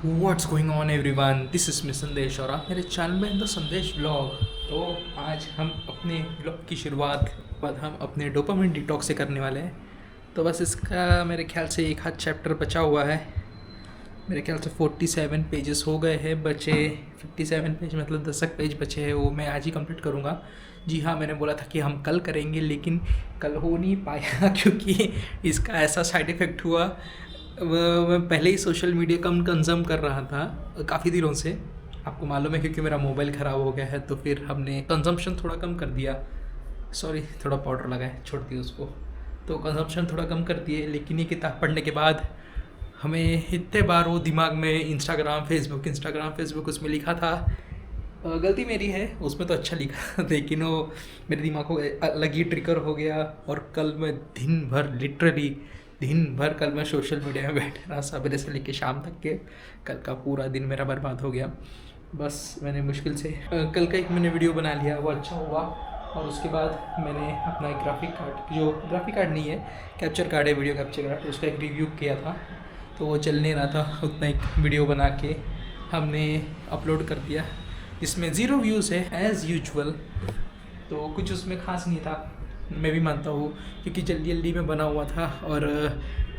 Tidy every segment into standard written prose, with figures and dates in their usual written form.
What's going on everyone, this is me संदेश और आप मेरे चैनल में द संदेश ब्लॉग। तो आज हम अपने ब्लॉग की शुरुआत बाद हम अपने डोपामिन डिटॉक्स से करने वाले हैं। तो बस इसका मेरे ख्याल से एक आध चैप्टर बचा हुआ है। मेरे ख्याल से 47 पेजेस हो गए हैं, बचे 57 पेज मतलब 10 पेज बचे हैं, वो मैं आज ही कंप्लीट करूँगा। जी हाँ, मैंने बोला था कि हम कल करेंगे, लेकिन कल हो नहीं पाया क्योंकि इसका ऐसा साइड इफ़ेक्ट हुआ। मैं पहले ही सोशल मीडिया कम कंज्यूम कर रहा था काफ़ी दिनों से, आपको मालूम है, क्योंकि मेरा मोबाइल ख़राब हो गया है। तो फिर हमने कंजम्पशन थोड़ा कम कर दिया। सॉरी, थोड़ा पाउडर लगा है, छोड़ दिया उसको। तो कंजम्पशन थोड़ा कम कर दिए, लेकिन ये किताब पढ़ने के बाद हमें इतने बार वो दिमाग में इंस्टाग्राम फेसबुक उसमें लिखा था। गलती मेरी है, उसमें तो अच्छा लिखा लेकिन वो मेरे दिमाग को अलग ही ट्रिगर हो गया। और कल मैं दिन भर कल मैं सोशल मीडिया में बैठा रहा, सवेरे से लेकर शाम तक के। कल का पूरा दिन मेरा बर्बाद हो गया। बस मैंने मुश्किल से कल का एक मैंने वीडियो बना लिया, वो अच्छा हुआ। और उसके बाद मैंने अपना एक ग्राफिक कार्ड नहीं है, कैप्चर कार्ड है, वीडियो कैप्चर कार्ड, उसका एक रिव्यू किया था। तो वो चल नहीं रहा था, उतना एक वीडियो बना के हमने अपलोड कर दिया, जिसमें 0 व्यूज़ है एज़ यूजुअल। तो कुछ उसमें ख़ास नहीं था, मैं भी मानता हूँ, क्योंकि जल्दी में बना हुआ था और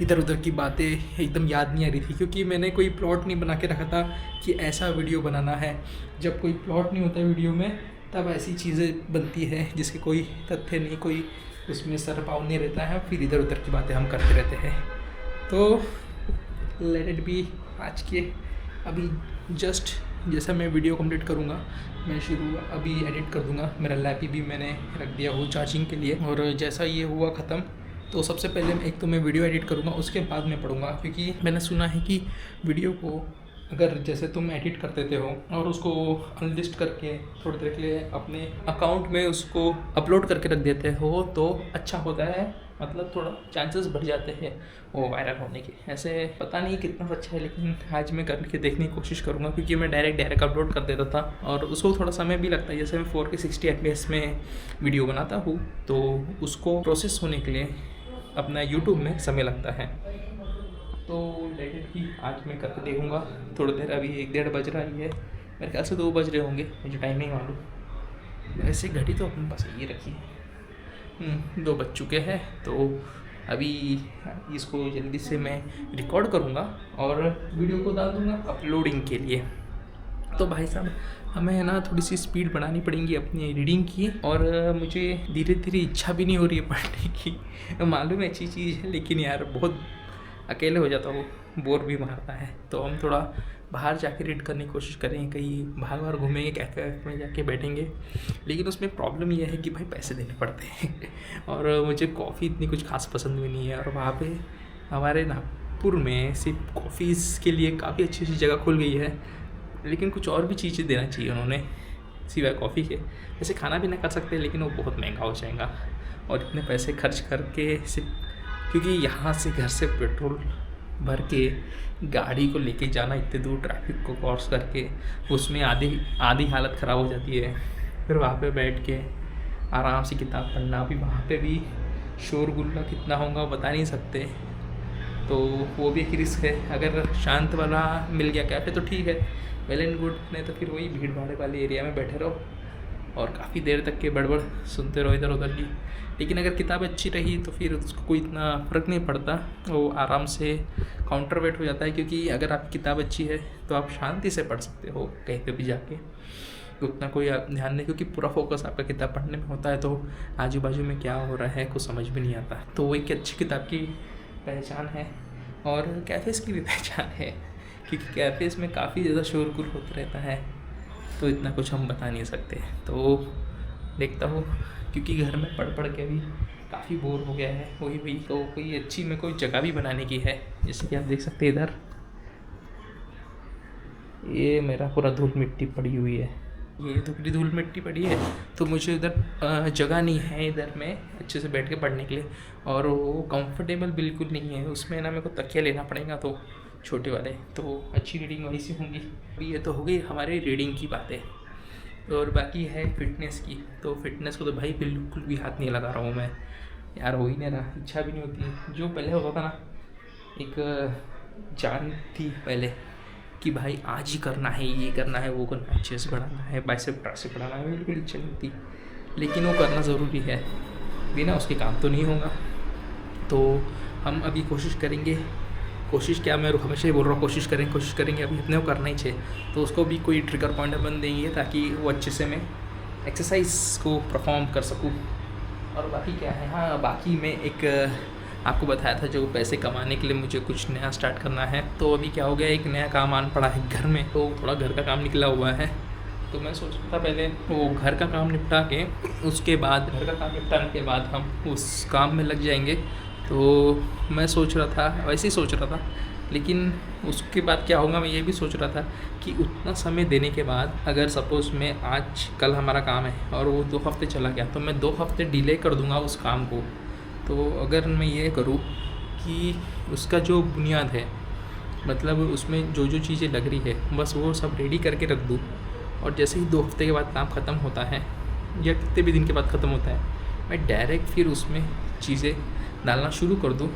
इधर उधर की बातें एकदम याद नहीं आ रही थी, क्योंकि मैंने कोई प्लॉट नहीं बना के रखा था कि ऐसा वीडियो बनाना है। जब कोई प्लॉट नहीं होता वीडियो में, तब ऐसी चीज़ें बनती है जिसके कोई तथ्य नहीं, कोई उसमें सर पाँव नहीं रहता है, फिर इधर उधर की बातें हम करते रहते हैं। तो लेट इट बी। आज के अभी जस्ट जैसा मैं वीडियो कंप्लीट करूँगा, मैं अभी एडिट कर दूँगा। मेरा लैपी भी मैंने रख दिया हो चार्जिंग के लिए, और जैसा ये हुआ ख़त्म तो सबसे पहले एक तो मैं वीडियो एडिट करूँगा, उसके बाद मैं पढ़ूँगा। क्योंकि मैंने सुना है कि वीडियो को अगर जैसे तुम एडिट कर देते हो और उसको अनलिस्ट करके थोड़ी देर के लिए अपने अकाउंट में उसको अपलोड करके रख देते हो, तो अच्छा होता है, मतलब थोड़ा चांसेस बढ़ जाते हैं वो वायरल होने के। ऐसे पता नहीं कितना अच्छा है, लेकिन आज मैं करके देखने की कोशिश करूँगा, क्योंकि मैं डायरेक्ट अपलोड कर देता था और उसको थोड़ा समय भी लगता है। जैसे मैं 4K 60 FPS में वीडियो बनाता हूँ, तो उसको प्रोसेस होने के लिए अपना यूट्यूब में समय लगता है। तो लेटेड ही आज मैं करके देखूँगा थोड़ी देर। अभी 1-1:30 बज रहा ही है, मेरे ख्याल से 2 बज रहे होंगे, मुझे टाइम नहीं मालूम। ऐसे घड़ी तो अपने पास ये रखी है, 2 बज चुके हैं। तो अभी इसको जल्दी से मैं रिकॉर्ड करूँगा और वीडियो को डाल दूँगा अपलोडिंग के लिए। तो भाई साहब, हमें है ना थोड़ी सी स्पीड बढ़ानी पड़ेगी अपनी रीडिंग की, और मुझे धीरे धीरे इच्छा भी नहीं हो रही है पढ़ने की। मालूम है अच्छी चीज़ है, लेकिन यार बहुत अकेले हो जाता हूँ, बोर भी मारता है। तो हम थोड़ा बाहर जाके रीड करने की कोशिश करेंगे, कहीं बाहर घूमेंगे, कैफ़े में जाके बैठेंगे। लेकिन उसमें प्रॉब्लम यह है कि भाई पैसे देने पड़ते हैं और मुझे कॉफ़ी इतनी कुछ खास पसंद भी नहीं है। और वहाँ पे हमारे नागपुर में सिर्फ कॉफ़ीज़ के लिए काफ़ी अच्छी अच्छी जगह खुल गई है, लेकिन कुछ और भी चीज़ें देना चाहिए उन्होंने सिवाय कॉफ़ी के। जैसे खाना भी ना कर सकते, लेकिन वो बहुत महंगा हो जाएगा। और इतने पैसे खर्च करके सिर्फ, क्योंकि यहाँ से घर से पेट्रोल भर के गाड़ी को लेके जाना इतने दूर, ट्रैफिक को क्रॉस करके, उसमें आधी हालत ख़राब हो जाती है। फिर वहाँ पे बैठ के आराम से किताब पढ़ना, अभी वहाँ पे भी शोरगुल्ला कितना होगा बता नहीं सकते। तो वो भी एक रिस्क है। अगर शांत वाला मिल गया कैफ़े तो ठीक है, वेल एंड गुड, नहीं तो फिर वही भीड़ भाड़ वाले एरिया में बैठे रहो और काफ़ी देर तक के बड़बड़ सुनते रहो इधर उधर की। लेकिन अगर किताब अच्छी रही तो फिर उसको कोई इतना फ़र्क नहीं पड़ता, वो आराम से काउंटर वेट हो जाता है। क्योंकि अगर आपकी किताब अच्छी है तो आप शांति से पढ़ सकते हो कहीं पे भी जाके, उतना कोई ध्यान नहीं, क्योंकि पूरा फोकस आपका किताब पढ़ने में होता है। तो आजू बाजू में क्या हो रहा है कुछ समझ भी नहीं आता। तो वो एक अच्छी किताब की पहचान है, और कैफ़ेज़ की भी पहचान है, क्योंकि कैफ़ेज़ में काफ़ी ज़्यादा शोरगुल होता रहता है। तो इतना कुछ हम बता नहीं सकते। तो देखता हूँ, क्योंकि घर में पढ़ के भी काफ़ी बोर हो गया है वही। तो कोई अच्छी में कोई जगह भी बनाने की है, जैसे कि आप देख सकते हैं इधर ये मेरा पूरा धूल मिट्टी पड़ी हुई है, ये तो पूरी धूल मिट्टी पड़ी है। तो मुझे इधर जगह नहीं है इधर में अच्छे से बैठ के पढ़ने के लिए, और वो कंफर्टेबल बिल्कुल नहीं है। उसमें ना मेरे को तकिया लेना पड़ेगा, तो छोटे वाले। तो अच्छी रीडिंग वहीं से होंगी। अभी ये तो हो गई हमारी रीडिंग की बातें, और बाकी है फिटनेस की। तो फिटनेस को तो भाई बिल्कुल भी हाथ नहीं लगा रहा हूँ मैं, यार हो ही नहीं रहा, इच्छा भी नहीं होती है। जो पहले होता था ना, एक जान थी पहले कि भाई आज ही करना है, ये करना है, वो करना है, चेस्ट बढ़ाना है, बाइसेप ट्राइसेप बढ़ाना है, बिल्कुल इच्छा नहीं होती, लेकिन वो करना ज़रूरी है, बिना उसके काम तो नहीं होगा। तो हम अभी कोशिश करेंगे, कोशिश क्या, मैं हमेशा ही बोल रहा हूँ कोशिश करेंगे, अभी अपने को करना ही चाहिए, तो उसको भी कोई ट्रिगर पॉइंट बन देंगे ताकि वो अच्छे से मैं एक्सरसाइज को परफॉर्म कर सकूँ। और बाकी क्या है, हाँ बाकी मैं एक आपको बताया था जो पैसे कमाने के लिए मुझे कुछ नया स्टार्ट करना है, तो अभी क्या हो गया, एक नया काम आन पड़ा है घर में, तो थोड़ा घर का काम निकला हुआ है, तो मैं सोच रहा था पहले वो घर का काम निपटा के उसके बाद घर का काम निपटाने के बाद हम उस काम में लग जाएंगे। तो मैं सोच रहा था, वैसे ही सोच रहा था, लेकिन उसके बाद क्या होगा, मैं ये भी सोच रहा था कि उतना समय देने के बाद अगर सपोज़ मैं आज कल हमारा काम है और वो 2 हफ्ते चला गया, तो मैं 2 हफ्ते डिले कर दूंगा उस काम को। तो अगर मैं ये करूँ कि उसका जो बुनियाद है, मतलब उसमें जो जो चीज़ें लग रही है बस वो सब रेडी करके रख दूँ, और जैसे ही 2 हफ्ते के बाद काम ख़त्म होता है या कितने भी दिन के बाद ख़त्म होता है, मैं डायरेक्ट फिर उसमें चीज़ें डालना शुरू कर दूँ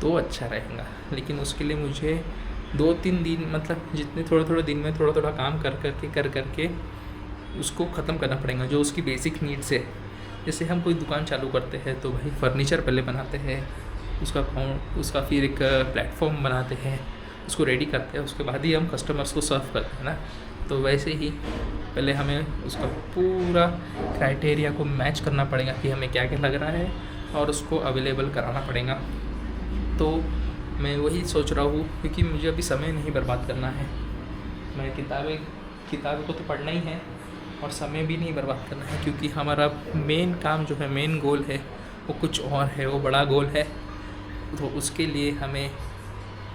तो अच्छा रहेगा। लेकिन उसके लिए मुझे 2-3 दिन, मतलब जितने थोड़ा दिन में थोड़ा काम कर करके उसको ख़त्म करना पड़ेगा, जो उसकी बेसिक नीड्स है। जैसे हम कोई दुकान चालू करते हैं तो भाई फर्नीचर पहले बनाते हैं, उसका फिर एक प्लेटफॉर्म बनाते हैं, उसको रेडी करते हैं, उसके बाद ही हम कस्टमर्स को सर्व करते हैं ना। तो वैसे ही पहले हमें उसका पूरा क्राइटेरिया को मैच करना पड़ेगा कि हमें क्या क्या लग रहा है और उसको अवेलेबल कराना पड़ेगा। तो मैं वही सोच रहा हूँ, क्योंकि मुझे अभी समय नहीं बर्बाद करना है, मैं किताबें को तो पढ़ना ही है और समय भी नहीं बर्बाद करना है, क्योंकि हमारा मेन काम जो है, मेन गोल है वो कुछ और है, वो बड़ा गोल है। तो उसके लिए हमें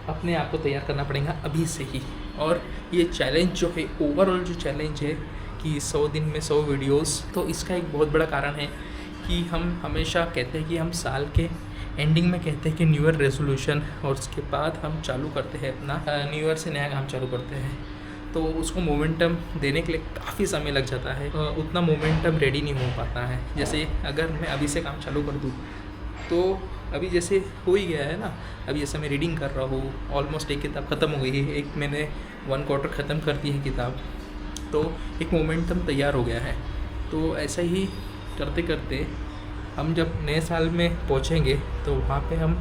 अपने आप को तैयार करना पड़ेगा अभी से ही। और ये चैलेंज जो है, ओवरऑल जो चैलेंज है कि 100 दिन में 100 वीडियोस, तो इसका एक बहुत बड़ा कारण है कि हम हमेशा कहते हैं कि हम साल के एंडिंग में कहते हैं कि न्यू ईयर रेजोल्यूशन, और उसके बाद हम चालू करते हैं अपना न्यू ईयर से नया काम चालू करते हैं। तो उसको मोमेंटम देने के लिए काफ़ी समय लग जाता है, उतना मोमेंटम रेडी नहीं हो पाता है। जैसे अगर मैं अभी से काम चालू कर दूँ तो अभी जैसे हो ही गया है ना, अभी जैसे मैं रीडिंग कर रहा हूँ, ऑलमोस्ट एक किताब ख़त्म हो गई है, एक मैंने 1 क्वार्टर ख़त्म कर दी है किताब, तो एक मोमेंटम तैयार हो गया है। तो ऐसा ही करते करते हम जब नए साल में पहुँचेंगे तो वहाँ पे हम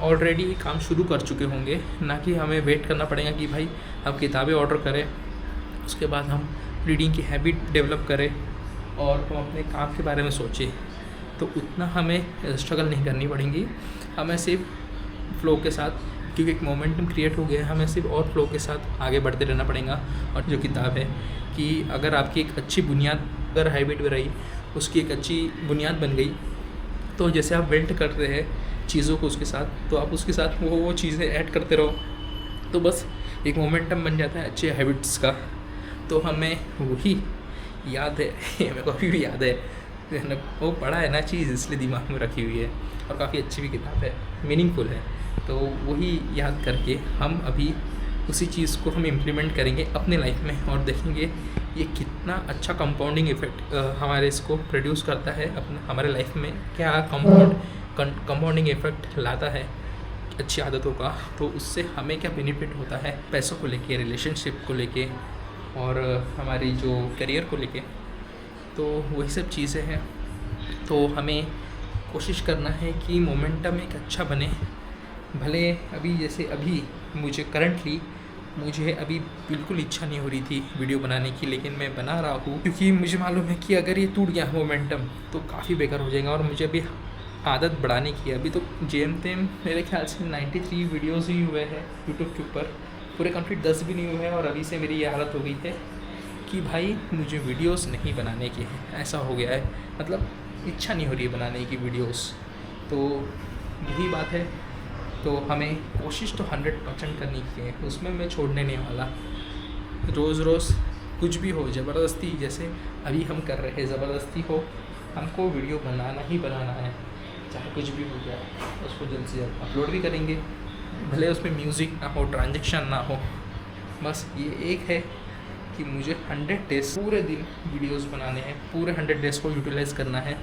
ऑलरेडी काम शुरू कर चुके होंगे, ना कि हमें वेट करना पड़ेगा कि भाई हम किताबें ऑर्डर करें, उसके बाद हम रीडिंग की हैबिट डेवलप करें और हम अपने काम के बारे में सोचें। तो उतना हमें स्ट्रगल नहीं करनी पड़ेगी, हमें सिर्फ फ्लो के साथ, क्योंकि एक मोमेंटम क्रिएट हो गया है, हमें सिर्फ और फ्लो के साथ आगे बढ़ते रहना पड़ेगा। और जो किताब है कि अगर आपकी एक अच्छी बुनियाद, अगर हैबिट में रही, उसकी एक अच्छी बुनियाद बन गई, तो जैसे आप वेल्ट कर रहे हैं चीज़ों को उसके साथ, तो आप उसके साथ वो चीज़ें ऐड करते रहो, तो बस एक मोमेंटम बन जाता है अच्छे हैबिट्स का। तो हमें वही याद है मेरे को अभी भी याद है, वो पढ़ा है ना चीज़, इसलिए दिमाग में रखी हुई है, और काफ़ी अच्छी भी किताब है, मीनिंगफुल है। तो वही याद करके हम अभी उसी चीज़ को हम इम्प्लीमेंट करेंगे अपने लाइफ में, और देखेंगे ये कितना अच्छा कंपाउंडिंग इफ़ेक्ट हमारे इसको प्रोड्यूस करता है अपने हमारे लाइफ में, क्या कंपाउंडिंग इफ़ेक्ट लाता है अच्छी आदतों का। तो उससे हमें क्या बेनिफिट होता है पैसों को लेके, रिलेशनशिप को लेके, और हमारी जो करियर को लेके। तो वही सब चीज़ें हैं। तो हमें कोशिश करना है कि मोमेंटम एक अच्छा बने। भले अभी जैसे अभी मुझे अभी बिल्कुल इच्छा नहीं हो रही थी वीडियो बनाने की, लेकिन मैं बना रहा हूँ, क्योंकि मुझे मालूम है कि अगर ये टूट गया मोमेंटम तो काफ़ी बेकार हो जाएगा। और मुझे अभी आदत बढ़ाने की है। अभी तो जेम-तेम मेरे ख्याल से 93 वीडियोज़ ही हुए हैं यूट्यूब के ऊपर, पूरे कंप्लीट 10 भी नहीं हुए हैं, और अभी से मेरी ये हालत हो गई है कि भाई मुझे वीडियोस नहीं बनाने की है। ऐसा हो गया है, मतलब इच्छा नहीं हो रही है बनाने की वीडियोस। तो यही बात है। तो हमें कोशिश तो 100% करनी है, उसमें मैं छोड़ने नहीं वाला। रोज़ कुछ भी हो, ज़बरदस्ती जैसे अभी हम कर रहे हैं, ज़बरदस्ती हो, हमको वीडियो बनाना ही बनाना है, चाहे कुछ भी हो जाए। उसको जल्द से जल्द अपलोड भी करेंगे, भले उसमें म्यूज़िक ना हो, ट्रांजेक्शन ना हो। बस ये एक है कि मुझे 100 डेज़ पूरे दिन वीडियोस बनाने हैं, पूरे 100 डेज़ को यूटिलाइज़ करना है।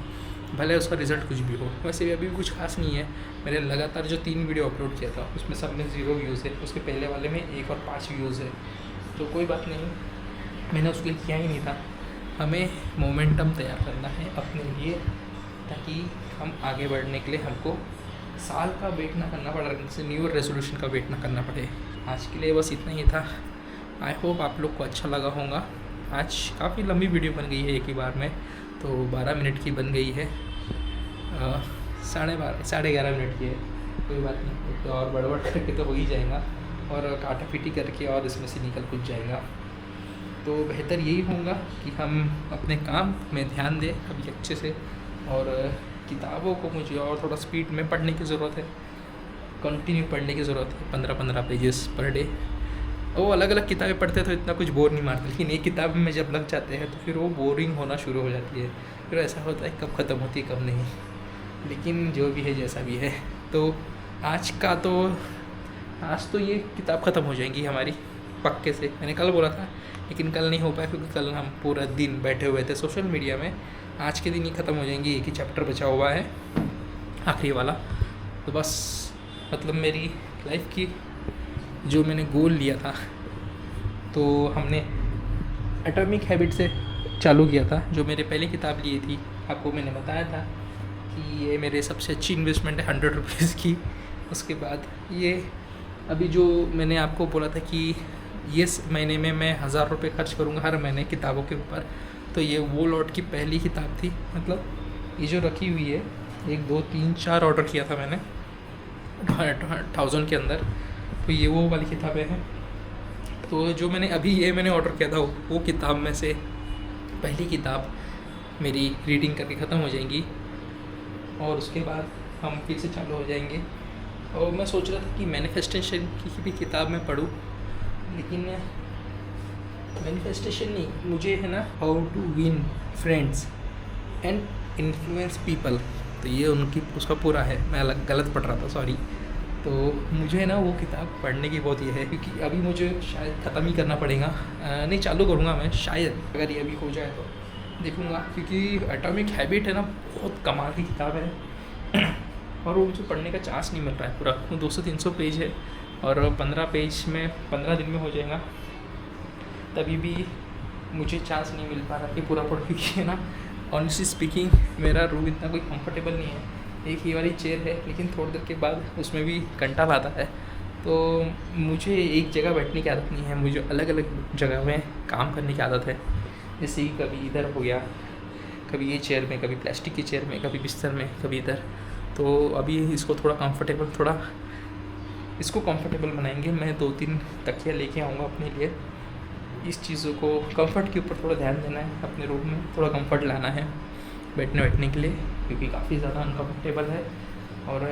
भले उसका रिज़ल्ट कुछ भी हो। वैसे भी अभी भी कुछ खास नहीं है। मैंने लगातार जो 3 वीडियो अपलोड किया था उसमें सब में 0 व्यूज़ है, उसके पहले वाले में 1 और 5 व्यूज़ है, तो कोई बात नहीं, मैंने उसके लिए किया ही नहीं था। हमें मोमेंटम तैयार करना है अपने लिए, ताकि हम आगे बढ़ने के लिए हमको साल का वेट ना करना पड़ा, जैसे न्यू ईयर रेजोल्यूशन का वेट ना करना पड़े। आज के लिए बस इतना ही था। आई होप आप लोग को अच्छा लगा होगा। आज काफ़ी लंबी वीडियो बन गई है एक ही बार में, तो 12 मिनट की बन गई है, 11:30 मिनट की है। कोई बात नहीं, तो और बड़बड़ करके तो हो ही जाएगा और काटा पीटी करके और इसमें से निकल कुछ जाएगा। तो बेहतर यही होगा कि हम अपने काम में ध्यान दें अभी अच्छे से, और किताबों को मुझे और थोड़ा स्पीड में पढ़ने की ज़रूरत है, कंटिन्यू पढ़ने की ज़रूरत है, 15-15 पेजेस पर डे। वो अलग अलग किताबें पढ़ते तो इतना कुछ बोर नहीं मारते, लेकिन एक किताब में जब लग जाते हैं तो फिर वो बोरिंग होना शुरू हो जाती है। फिर ऐसा होता है कब ख़त्म होती है कब नहीं। लेकिन जो भी है जैसा भी है, तो आज तो ये किताब ख़त्म हो जाएंगी हमारी पक्के से। मैंने कल बोला था लेकिन कल नहीं हो पाया, क्योंकि कल हम पूरा दिन बैठे हुए थे सोशल मीडिया में। आज के दिन ही ख़त्म हो जाएंगी, एक ही चैप्टर बचा हुआ है, आखिरी वाला। तो बस मतलब मेरी लाइफ की जो मैंने गोल लिया था, तो हमने एटॉमिक हैबिट से चालू किया था, जो मेरे पहले किताब ली थी। आपको मैंने बताया था कि ये मेरे सबसे अच्छी इन्वेस्टमेंट है 100 रुपीज़ की। उसके बाद ये अभी जो मैंने आपको बोला था कि ये महीने में मैं 1000 रुपये खर्च करूँगा हर महीने किताबों के ऊपर, तो ये वो लॉट की पहली किताब थी। मतलब ये जो रखी हुई है, 1 2 3 4 ऑर्डर किया था मैंने 1000 के अंदर, तो ये वो वाली किताबें हैं। तो जो मैंने ऑर्डर किया था वो किताब में से पहली किताब मेरी रीडिंग करके ख़त्म हो जाएंगी, और उसके बाद हम फिर से चालू हो जाएंगे। और मैं सोच रहा था कि मैनिफेस्टेशन की भी किताब मैं पढूं, लेकिन मैनिफेस्टेशन नहीं, मुझे है ना how to win friends and influence people, तो ये उसका पूरा है। मैं गलत पढ़ रहा था, सॉरी। तो मुझे ना वो किताब पढ़ने की बहुत ये है, क्योंकि अभी मुझे शायद ख़त्म ही करना पड़ेगा। नहीं, चालू करूँगा मैं शायद, अगर ये अभी हो जाए तो देखूँगा, क्योंकि एटॉमिक हैबिट है ना बहुत कमाल की किताब है और वो मुझे पढ़ने का चांस नहीं मिल रहा है पूरा। वो 200-300 पेज है और 15 पेज में 15 दिन में हो जाएगा, तभी भी मुझे चांस नहीं मिल पा रहा कि पूरा पढ़, क्योंकि है ना ऑनेस्टली स्पीकिंग मेरा रूम इतना कोई कंफर्टेबल नहीं है। एक ही वाली चेयर है, लेकिन थोड़ी देर के बाद उसमें भी कंटाल आता है। तो मुझे एक जगह बैठने की आदत नहीं है, मुझे अलग अलग जगह में काम करने की आदत है। जैसे कि कभी इधर हो गया, कभी ये चेयर में, कभी प्लास्टिक की चेयर में, कभी बिस्तर में, कभी इधर। तो अभी इसको इसको कंफर्टेबल बनाएंगे। मैं 2-3 तकिया लेके आऊँगा अपने लिए। इस चीज़ों को कंफर्ट के ऊपर थोड़ा ध्यान देना है, अपने रूम में थोड़ा कंफर्ट लाना है बैठने के लिए, क्योंकि काफ़ी ज़्यादा अनकम्फर्टेबल है। और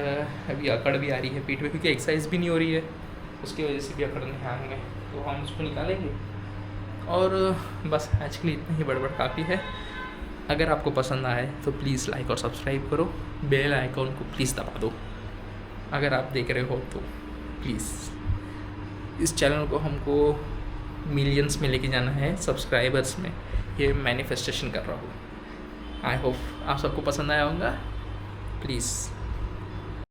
अभी अकड़ भी आ रही है पीठ में, क्योंकि एक्सरसाइज भी नहीं हो रही है, उसकी वजह से भी अकड़ने आएंगे, तो हम उसको निकालेंगे। और बस आज के लिए इतना ही बड़बड़ काफ़ी है। अगर आपको पसंद आए तो प्लीज़ लाइक और सब्सक्राइब करो, बेल आइकॉन को प्लीज़ दबा दो। अगर आप देख रहे हो तो प्लीज़, इस चैनल को हमको मिलियंस में लेके जाना है, सब्सक्राइबर्स में। ये मैनिफेस्टेशन कर रहा हूँ। आई होप आप सबको पसंद आया होगा। प्लीज़